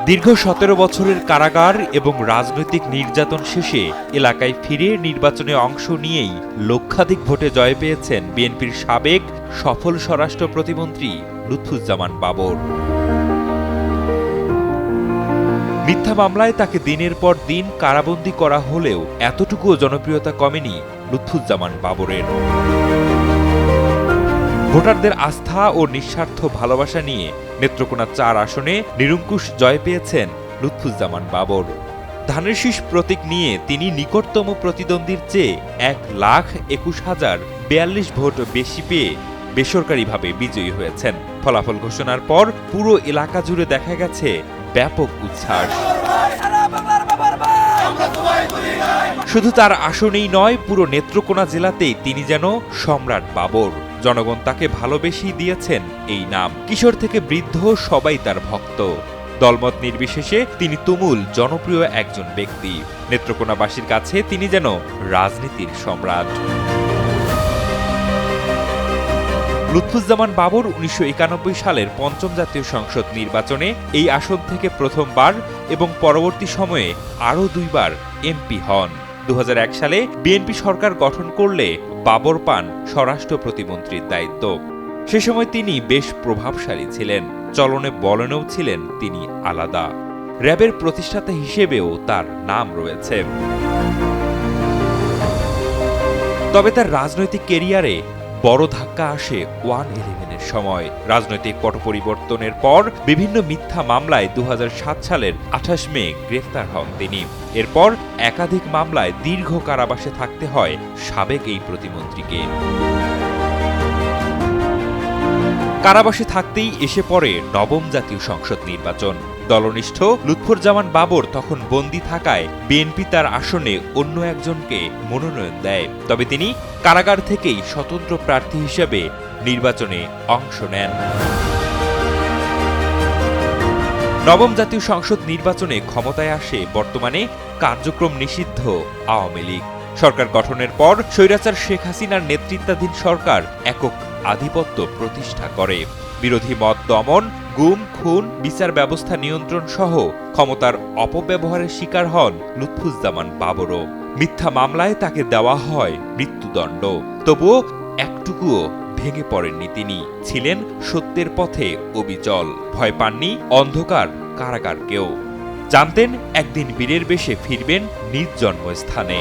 দীর্ঘ ১৭ বছরের কারাগার এবং রাজনৈতিক নির্যাতন শেষে এলাকায় ফিরে নির্বাচনে অংশ নিয়েই লক্ষাধিক ভোটে জয় পেয়েছেন বিএনপির সাবেক সফল স্বরাষ্ট্র প্রতিমন্ত্রী লুৎফুজ্জামান বাবর। মিথ্যা মামলায় তাকে দিনের পর দিন কারাবন্দী করা হলেও এতটুকুও জনপ্রিয়তা কমেনি লুৎফুজ্জামান বাবরের। ভোটারদের আস্থা ও নিঃস্বার্থ ভালোবাসা নিয়ে নেত্রকোনা ৪ আসনে নিরঙ্কুশ জয় পেয়েছেন লুৎফুজ্জামান বাবর। ধানের শীষ প্রতীক নিয়ে তিনি নিকটতম প্রতিদ্বন্দ্বীর চেয়ে ১,২১,০৪২ ভোট বেশি পেয়ে বেসরকারিভাবে বিজয়ী হয়েছেন। ফলাফল ঘোষণার পর পুরো এলাকা জুড়ে দেখা গেছে ব্যাপক উচ্ছ্বাস। শুধু তার আসনেই নয়, পুরো নেত্রকোনা জেলাতেই তিনি যেন সম্রাট বাবর। জনগণ তাকে ভালোবেসেই দিয়েছেন এই নাম। কিশোর থেকে বৃদ্ধ সবাই তার ভক্ত। দলমত নির্বিশেষে তিনি তুমুল জনপ্রিয় একজন ব্যক্তি। নেত্রকোনাবাসীর কাছে তিনি যেন রাজনীতির সম্রাট। লুৎফুজ্জামান বাবর ১৯৯১ সালের পঞ্চম জাতীয় সংসদ নির্বাচনে এই আসন থেকে প্রথমবার এবং পরবর্তী সময়ে আরও ২ বার এমপি হন। ২০০১ সালে বিএনপি সরকার গঠন করলে বাবর পান স্বরাষ্ট্র প্রতিমন্ত্রীর দায়িত্ব। সে সময় তিনি বেশ প্রভাবশালী ছিলেন। চলনে বলনেও ছিলেন তিনি আলাদা। র্যাবের প্রতিষ্ঠাতা হিসেবেও তার নাম রয়েছে। তবে তার রাজনৈতিক কেরিয়ারে বড় ধাক্কা আসে 1-11-এর সময়। রাজনৈতিক পট পরিবর্তনের পর বিভিন্ন মিথ্যা মামলায় ২০০৭ সালের ২৮ মে গ্রেফতার হন তিনি। এরপর একাধিক মামলায় দীর্ঘ কারাবাসে থাকতে হয় সাবেক এই প্রতিমন্ত্রীকে। কারাবাসে থাকতেই এসে পড়ে নবম জাতীয় সংসদ নির্বাচন। দলনিষ্ঠ লুৎফুজ্জামান বাবর তখন বন্দী থাকায় বিএনপি তার আসনে অন্য একজনকে মনোনয়ন দেয়। তবে তিনি কারাগার থেকেই স্বতন্ত্র প্রার্থী হিসেবে নির্বাচনে অংশ নেন। নবম জাতীয় সংসদ নির্বাচনে ক্ষমতায় আসে বর্তমানে কার্যক্রম নিষিদ্ধ আওয়ামী লীগ। সরকার গঠনের পর স্বৈরাচার শেখ হাসিনার নেতৃত্বাধীন সরকার একক আধিপত্য প্রতিষ্ঠা করে। বিরোধী মত দমন, গুম, খুন, বিচার ব্যবস্থা নিয়ন্ত্রণ সহ ক্ষমতার অপব্যবহারের শিকার হন লুৎফুজ্জামান বাবরও। মিথ্যা মামলায় তাকে দেওয়া হয় মৃত্যুদণ্ড। তবুও একটুকুও ভেঙে পড়েননি তিনি। ছিলেন সত্যের পথে অবিচল। ভয় পাননি অন্ধকার কারাগারকেও। জানতেন একদিন বীরের বেশে ফিরবেন নিজ জন্মস্থানে।